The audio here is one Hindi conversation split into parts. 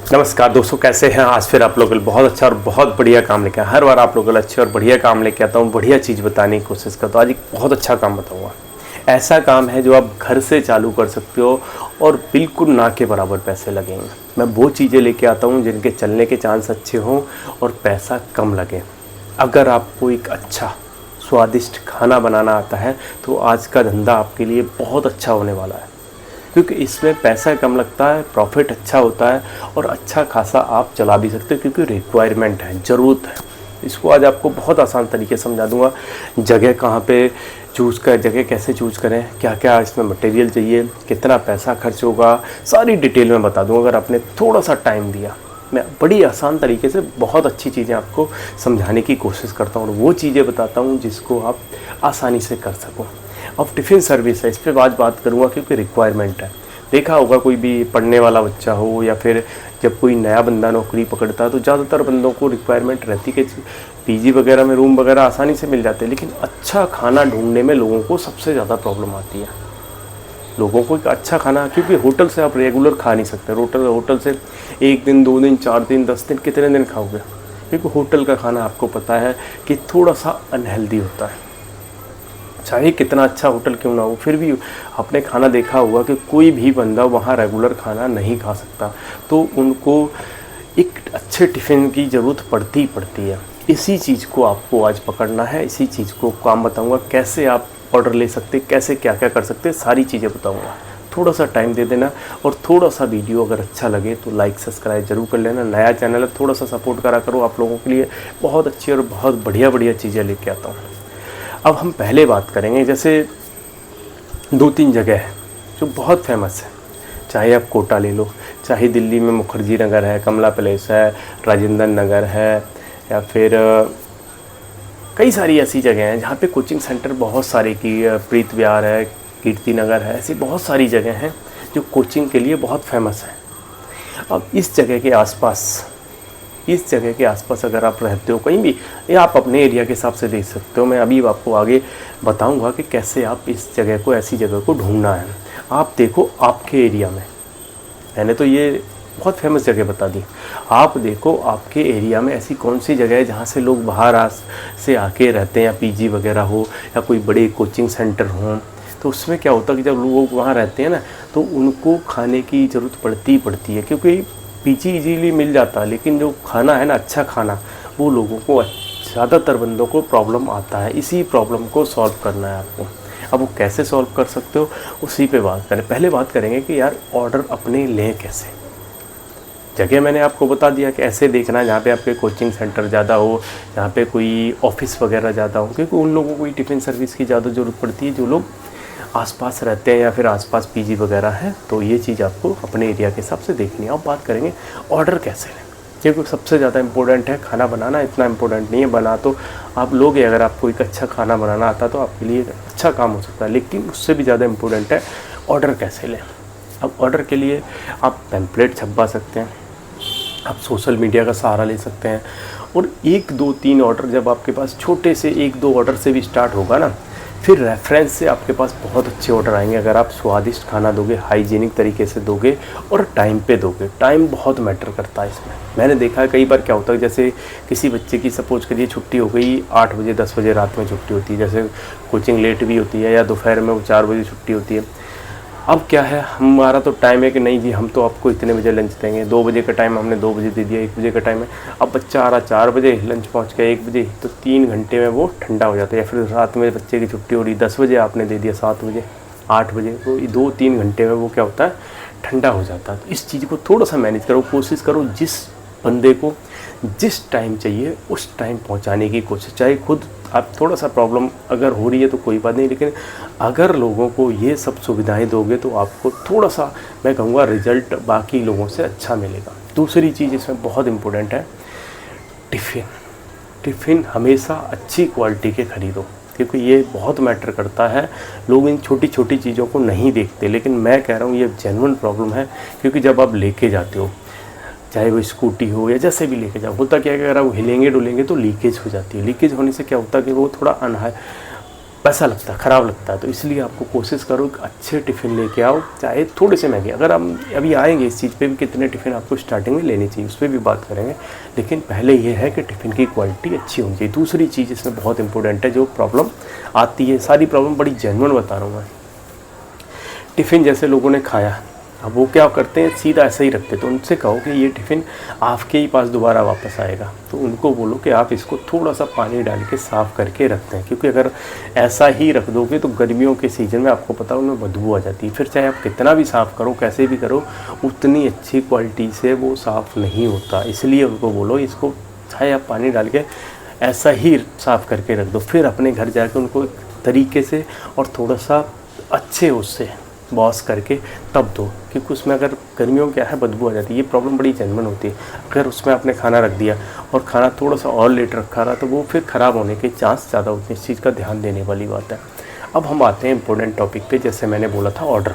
नमस्कार दोस्तों, कैसे हैं? आज फिर आप लोगों के लिए बहुत अच्छा और बहुत बढ़िया काम लेके आया। हर बार आप लोगों के लिए अच्छे और बढ़िया काम लेके आता हूँ, बढ़िया चीज़ बताने की कोशिश करता हूँ। आज एक बहुत अच्छा काम बताऊँगा। ऐसा काम है जो आप घर से चालू कर सकते हो और बिल्कुल ना के बराबर पैसे लगेंगे। मैं वो चीज़ें लेके आता हूँ जिनके चलने के चांस अच्छे हों और पैसा कम लगे। अगर आपको एक अच्छा स्वादिष्ट खाना बनाना आता है तो आज का धंधा आपके लिए बहुत अच्छा होने वाला है, क्योंकि इसमें पैसा कम लगता है, प्रॉफिट अच्छा होता है और अच्छा खासा आप चला भी सकते हो, क्योंकि रिक्वायरमेंट है, ज़रूरत है। इसको आज आपको बहुत आसान तरीके से समझा दूंगा। जगह कहाँ पे चूज़ कर, जगह कैसे चूज़ करें, क्या क्या इसमें मटेरियल चाहिए, कितना पैसा खर्च होगा, सारी डिटेल में बता दूंगा। अगर आपने थोड़ा सा टाइम दिया, मैं बड़ी आसान तरीके से बहुत अच्छी चीज़ें आपको समझाने की कोशिश करता हूँ और वो चीज़ें बताता हूँ जिसको आप आसानी से कर सको। अब टिफ़िन सर्विस है, इस पर आज बात करूँगा क्योंकि रिक्वायरमेंट है। देखा होगा कोई भी पढ़ने वाला बच्चा हो या फिर जब कोई नया बंदा नौकरी पकड़ता है तो ज़्यादातर बंदों को रिक्वायरमेंट रहती है कि पीजी वगैरह में रूम वगैरह आसानी से मिल जाते हैं, लेकिन अच्छा खाना ढूंढने में लोगों को सबसे ज़्यादा प्रॉब्लम आती है। लोगों को एक अच्छा खाना, क्योंकि होटल से आप रेगुलर खा नहीं सकते। होटल से 1 दिन 2 दिन 4 दिन 10 दिन कितने दिन खाओगे? क्योंकि होटल का खाना आपको पता है कि थोड़ा सा अनहेल्दी होता है। चाहे कितना अच्छा होटल क्यों ना हो, फिर भी आपने खाना देखा होगा कि कोई भी बंदा वहाँ रेगुलर खाना नहीं खा सकता, तो उनको एक अच्छे टिफ़िन की ज़रूरत पड़ती ही पड़ती है। इसी चीज़ को आपको आज पकड़ना है, इसी चीज़ को काम बताऊंगा, कैसे आप ऑर्डर ले सकते, कैसे क्या क्या कर सकते, सारी चीज़ें बताऊंगा। थोड़ा सा टाइम दे देना और थोड़ा सा वीडियो अगर अच्छा लगे तो लाइक सब्सक्राइब जरूर कर लेना। नया चैनल है, थोड़ा सा सपोर्ट करा करो। आप लोगों के लिए बहुत अच्छी और बहुत बढ़िया बढ़िया चीज़ें लेके आता हूँ। अब हम पहले बात करेंगे, जैसे 2-3 जगह है जो बहुत फेमस है। चाहे आप कोटा ले लो, चाहे दिल्ली में मुखर्जी नगर है, कमला पैलेस है, राजेंद्र नगर है, या फिर कई सारी ऐसी जगह हैं जहाँ पे कोचिंग सेंटर बहुत सारे की, प्रीत विहार है, कीर्ति नगर है, ऐसी बहुत सारी जगह हैं जो कोचिंग के लिए बहुत फेमस है। अब इस जगह के आसपास अगर आप रहते हो कहीं भी, या आप अपने एरिया के हिसाब से देख सकते हो। मैं अभी आपको आगे बताऊंगा कि कैसे आप इस जगह को, ऐसी जगह को ढूंढना है। आप देखो आपके एरिया में, मैंने तो ये बहुत फेमस जगह बता दी। आप देखो आपके एरिया में ऐसी कौन सी जगह है जहाँ से लोग बाहर से आके रहते हैं, या पीजी वगैरह हो या कोई बड़े कोचिंग सेंटर हों। तो उसमें क्या होता है कि जब लोग वहाँ रहते हैं ना, तो उनको खाने की ज़रूरत पड़ती है, क्योंकि पीजी इजीली मिल जाता है, लेकिन जो खाना है ना, अच्छा खाना, वो लोगों को, ज़्यादातर बंदों को प्रॉब्लम आता है। इसी प्रॉब्लम को सॉल्व करना है आपको। अब वो कैसे सॉल्व कर सकते हो, उसी पे बात करें। पहले बात करेंगे कि यार ऑर्डर अपने लें कैसे। जगह मैंने आपको बता दिया कि ऐसे देखना है जहाँ पे आपके कोचिंग सेंटर ज़्यादा हो, जहाँ पे कोई ऑफिस वगैरह ज़्यादा हो, क्योंकि उन लोगों को टिफ़िन सर्विस की ज़्यादा ज़रूरत पड़ती है जो लोग आसपास रहते हैं या फिर आसपास पीजी वगैरह है। तो ये चीज़ आपको अपने एरिया के हिसाब से देखनी है। अब बात करेंगे ऑर्डर कैसे लें, क्योंकि सबसे ज़्यादा इम्पोर्टेंट है। खाना बनाना इतना इम्पोर्टेंट नहीं है, बना तो आप लोग, अगर आपको एक अच्छा खाना बनाना आता तो आपके लिए अच्छा काम हो सकता है, लेकिन उससे भी ज़्यादा इम्पोर्टेंट है ऑर्डर कैसे लें। अब ऑर्डर के लिए आप पैम्पलेट छपवा सकते हैं, आप सोशल मीडिया का सहारा ले सकते हैं, और 1 2 3 ऑर्डर, जब आपके पास छोटे से 1-2 ऑर्डर से भी स्टार्ट होगा ना, फिर रेफरेंस से आपके पास बहुत अच्छे ऑर्डर आएंगे। अगर आप स्वादिष्ट खाना दोगे, हाइजीनिक तरीके से दोगे और टाइम पे दोगे। टाइम बहुत मैटर करता है इसमें। मैंने देखा है कई बार क्या होता है, जैसे किसी बच्चे की सपोज करिए छुट्टी हो गई 8 बजे 10 बजे रात में छुट्टी होती है, जैसे कोचिंग लेट भी होती है, या दोपहर में 4 बजे छुट्टी होती है। अब क्या है, हमारा तो टाइम है कि नहीं जी, हम तो आपको इतने बजे लंच देंगे। 2 बजे का टाइम हमने 2 बजे दे दिया, 1 बजे का टाइम है। अब बच्चा आ रहा 4 बजे, लंच पहुंच गया 1 बजे, तो 3 घंटे में वो ठंडा हो जाता है। या फिर रात में बच्चे की छुट्टी हो रही 10 बजे, आपने दे दिया 7 बजे 8 बजे, तो 2-3 घंटे में वो क्या होता है, ठंडा हो जाता है। तो इस चीज़ को थोड़ा सा मैनेज करो, कोशिश करो जिस बंदे को जिस टाइम चाहिए उस टाइम पहुंचाने की कोशिश। चाहे खुद आप थोड़ा सा प्रॉब्लम अगर हो रही है तो कोई बात नहीं, लेकिन अगर लोगों को ये सब सुविधाएं दोगे तो आपको थोड़ा सा, मैं कहूँगा, रिज़ल्ट बाकी लोगों से अच्छा मिलेगा। दूसरी चीज़ इसमें बहुत इम्पोर्टेंट है, टिफ़िन हमेशा अच्छी क्वालिटी के ख़रीदो, क्योंकि ये बहुत मैटर करता है। लोग इन छोटी छोटी चीज़ों को नहीं देखते, लेकिन मैं कह रहा हूँ ये जेन्युइन प्रॉब्लम है। क्योंकि जब आप लेके जाते हो, चाहे वो स्कूटी हो या जैसे भी लेके जाओ, होता क्या है कि अगर आप हिलेंगे डुलेंगे तो लीकेज हो जाती है। लीकेज होने से क्या होता है कि वो थोड़ा पैसा लगता है, ख़राब लगता है। तो इसलिए आपको कोशिश करो कि अच्छे टिफ़िन लेके आओ, चाहे थोड़े से महंगे। अगर हम अभी आएंगे इस चीज़ पे भी, कितने टिफ़िन आपको स्टार्टिंग में लेनी चाहिए उस पर भी बात करेंगे, लेकिन पहले ये है कि टिफ़िन की क्वालिटी अच्छी होनी चाहिए। दूसरी चीज़ इसमें बहुत इंपॉर्टेंट है, जो प्रॉब्लम आती है, सारी प्रॉब्लम बड़ी जेन्युइन बता रहा हूँ मैं। टिफ़िन जैसे लोगों ने खाया, अब वो क्या करते हैं, सीधा ऐसे ही रखते। तो उनसे कहो कि ये टिफ़िन आपके ही पास दोबारा वापस आएगा, तो उनको बोलो कि आप इसको थोड़ा सा पानी डाल के साफ़ करके रखते हैं, क्योंकि अगर ऐसा ही रख दोगे तो गर्मियों के सीज़न में आपको पता है उनमें बदबू आ जाती है। फिर चाहे आप कितना भी साफ़ करो, कैसे भी करो, उतनी अच्छी क्वालिटी से वो साफ़ नहीं होता। इसलिए उनको बोलो इसको चाहे आप पानी डाल के ऐसा ही साफ़ करके रख दो, फिर अपने घर जाके उनको एक तरीके से और थोड़ा सा अच्छे उससे वॉश करके तब दो, क्योंकि उसमें अगर गर्मियों क्या है बदबू आ जाती है। ये प्रॉब्लम बड़ी जेन्युइन होती है। अगर उसमें आपने खाना रख दिया और खाना थोड़ा सा और लेट रखा रहा तो वो फिर ख़राब होने के चांस ज़्यादा होते हैं। इस चीज़ का ध्यान देने वाली बात है। अब हम आते हैं इंपॉर्टेंट टॉपिक पे। जैसे मैंने बोला था, ऑर्डर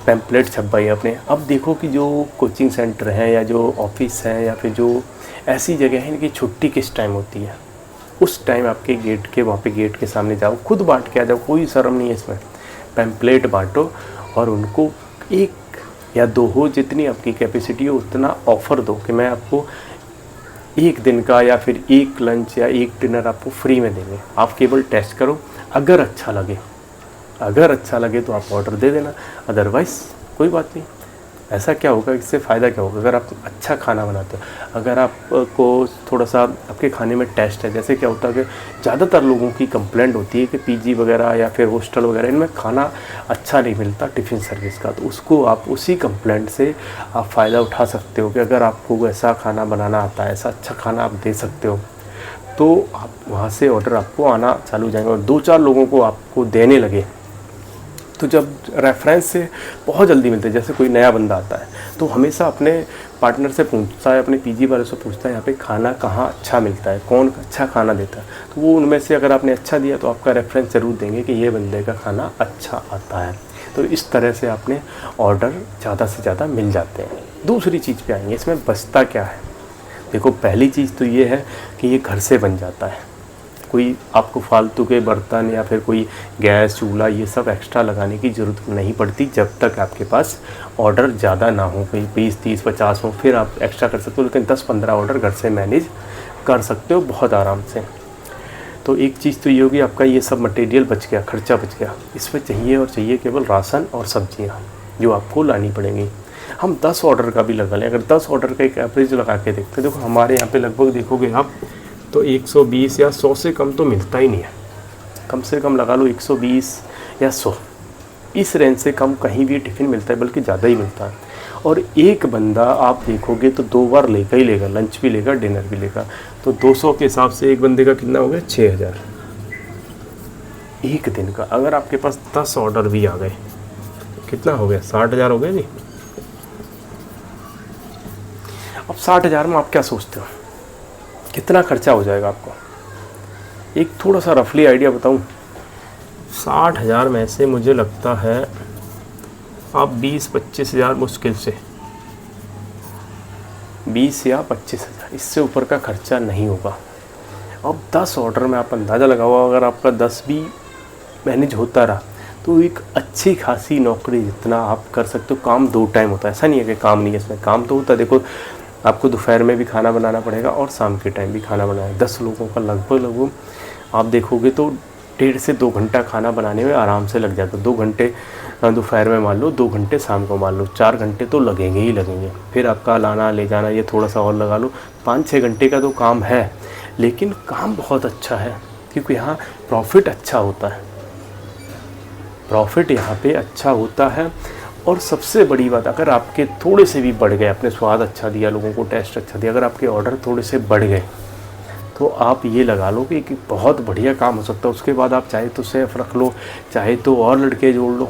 पैम्पलेट छपवाई अपने। अब देखो कि जो कोचिंग सेंटर हैं या जो ऑफिस हैं या फिर जो ऐसी जगह है, इनकी छुट्टी किस टाइम होती है, उस टाइम आपके गेट के वहाँ पे गेट के सामने जाओ, खुद बांट के आ जाओ, कोई शर्म नहीं है इसमें। पैम्पलेट बांटो और उनको एक या दो हो, जितनी आपकी कैपेसिटी हो उतना ऑफ़र दो कि मैं आपको एक दिन का या फिर एक लंच या एक डिनर आपको फ्री में देंगे। आप केवल टेस्ट करो, अगर अच्छा लगे तो आप ऑर्डर दे देना, अदरवाइज़ कोई बात नहीं। ऐसा क्या होगा, इससे फ़ायदा क्या होगा, अगर आप अच्छा खाना बनाते हो, अगर आपको थोड़ा सा आपके खाने में टेस्ट है। जैसे क्या होता है कि ज़्यादातर लोगों की कंप्लेंट होती है कि पीजी वगैरह या फिर हॉस्टल वगैरह इनमें खाना अच्छा नहीं मिलता टिफ़िन सर्विस का, तो उसको आप उसी कंप्लेंट से आप फ़ायदा उठा सकते हो कि अगर आपको ऐसा खाना बनाना आता है, ऐसा अच्छा खाना आप दे सकते हो, तो आप वहाँ से ऑर्डर आपको आना चालू हो जाएंगे। और 2-4 लोगों को आपको देने लगे तो जब रेफरेंस से बहुत जल्दी मिलते हैं। जैसे कोई नया बंदा आता है तो हमेशा अपने पार्टनर से पूछता है, अपने पीजी वाले से पूछता है यहाँ पे खाना कहाँ अच्छा मिलता है, कौन अच्छा खाना देता है। तो वो उनमें से अगर आपने अच्छा दिया तो आपका रेफरेंस ज़रूर देंगे कि ये बंदे का खाना अच्छा आता है। तो इस तरह से आपने ऑर्डर ज़्यादा से ज़्यादा मिल जाते हैं। दूसरी चीज़ पे आएंगे, इसमें बचता क्या है। देखो, पहली चीज़ तो ये है कि ये घर से बन जाता है। कोई आपको फालतू के बर्तन या फिर कोई गैस चूल्हा ये सब एक्स्ट्रा लगाने की ज़रूरत नहीं पड़ती, जब तक आपके पास ऑर्डर ज़्यादा ना हो, कोई 20, 30, 50 हो, फिर आप एक्स्ट्रा कर सकते हो। लेकिन 10-15 ऑर्डर घर से मैनेज कर सकते हो बहुत आराम से। तो एक चीज़ तो ये होगी, आपका ये सब मटेरियल बच गया, खर्चा बच गया। इसमें चाहिए केवल राशन और सब्जियाँ जो आपको लानी पड़ेंगी। हम 10 ऑर्डर का भी लगा लें, अगर 10 ऑर्डर का एक एवरेज लगा के देखते हैं, देखो हमारे यहाँ पे लगभग देखोगे आप तो 120 या 100 से कम तो मिलता ही नहीं है। कम से कम लगा लो 120 या 100, इस रेंज से कम कहीं भी टिफ़िन मिलता है, बल्कि ज़्यादा ही मिलता है। और एक बंदा आप देखोगे तो 2 बार लेगा ही लेगा, लंच भी लेगा, डिनर भी लेगा। तो 200 के हिसाब से एक बंदे का कितना हो गया, 6000 एक दिन का। अगर आपके पास 10 ऑर्डर भी आ गए तो कितना हो गया, 60,000 हो गया जी। अब 60,000 में आप क्या सोचते हो कितना खर्चा हो जाएगा आपको? एक थोड़ा सा रफली आइडिया बताऊं, 60,000 में से मुझे लगता है आप 20-25 हज़ार मुश्किल से, 20 या 25 हज़ार, इससे ऊपर का खर्चा नहीं होगा। अब 10 ऑर्डर में आप अंदाज़ा लगाओ, अगर आपका 10 भी मैनेज होता रहा तो एक अच्छी खासी नौकरी जितना आप कर सकते हो। काम 2 टाइम होता है, ऐसा नहीं है कि काम नहीं है, इसमें काम तो होता है। देखो, आपको दोपहर में भी खाना बनाना पड़ेगा और शाम के टाइम भी खाना बनाना है। 10 लोगों का लगभग आप देखोगे तो 1.5 से 2 घंटा खाना बनाने में आराम से लग जाता है। 2 घंटे दोपहर में मान लो, 2 घंटे शाम को मान लो, 4 घंटे तो लगेंगे ही लगेंगे। फिर आपका लाना ले जाना, ये थोड़ा सा और लगा लो, 5-6 घंटे का तो काम है। लेकिन काम बहुत अच्छा है, क्योंकि यहाँ प्रॉफिट अच्छा होता है, प्रॉफिट यहाँ पे अच्छा होता है। और सबसे बड़ी बात, अगर आपके थोड़े से भी बढ़ गए, आपने स्वाद अच्छा दिया, लोगों को टेस्ट अच्छा दिया, अगर आपके ऑर्डर थोड़े से बढ़ गए तो आप ये लगा लो कि बहुत बढ़िया काम हो सकता है। उसके बाद आप चाहे तो सेफ रख लो, चाहे तो और लड़के जोड़ लो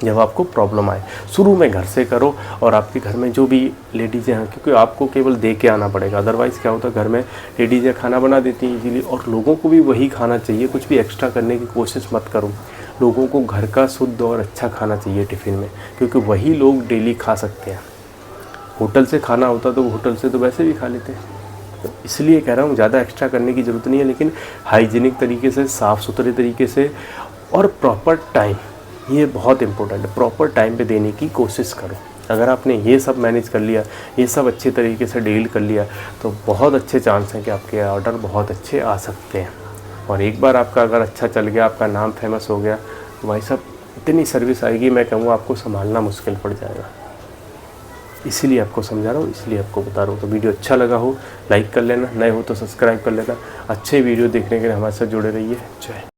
जब आपको प्रॉब्लम आए। शुरू में घर से करो, और आपके घर में जो भी लेडीज़ें हैं, क्योंकि आपको केवल दे के आना पड़ेगा, अदरवाइज़ क्या होता है, घर में लेडीज़ें खाना बना देती हैं इजीली, और लोगों को भी वही खाना चाहिए। कुछ भी एक्स्ट्रा करने की कोशिश मत करो। लोगों को घर का शुद्ध और अच्छा खाना चाहिए टिफ़िन में, क्योंकि वही लोग डेली खा सकते हैं। होटल से खाना होता तो होटल से तो वैसे भी खा लेते हैं। तो इसलिए कह रहा हूँ, ज़्यादा एक्स्ट्रा करने की ज़रूरत नहीं है, लेकिन हाइजीनिक तरीके से, साफ़ सुथरे तरीके से और प्रॉपर टाइम, ये बहुत इंपॉर्टेंट है। प्रॉपर टाइम पे देने की कोशिश करो। अगर आपने ये सब मैनेज कर लिया, ये सब अच्छे तरीके से डील कर लिया, तो बहुत अच्छे चांस हैं कि आपके ऑर्डर बहुत अच्छे आ सकते हैं। और एक बार आपका अगर अच्छा चल गया, आपका नाम फेमस हो गया, तो भाई साहब इतनी सर्विस आएगी, मैं कहूँगा आपको संभालना मुश्किल पड़ जाएगा। इसीलिए आपको समझा रहा हूँ, इसलिए आपको बता रहा हूँ। तो वीडियो अच्छा लगा हो लाइक कर लेना, नए हो तो सब्सक्राइब कर लेना। अच्छे वीडियो देखने के लिए हमारे साथ जुड़े रहिए। जय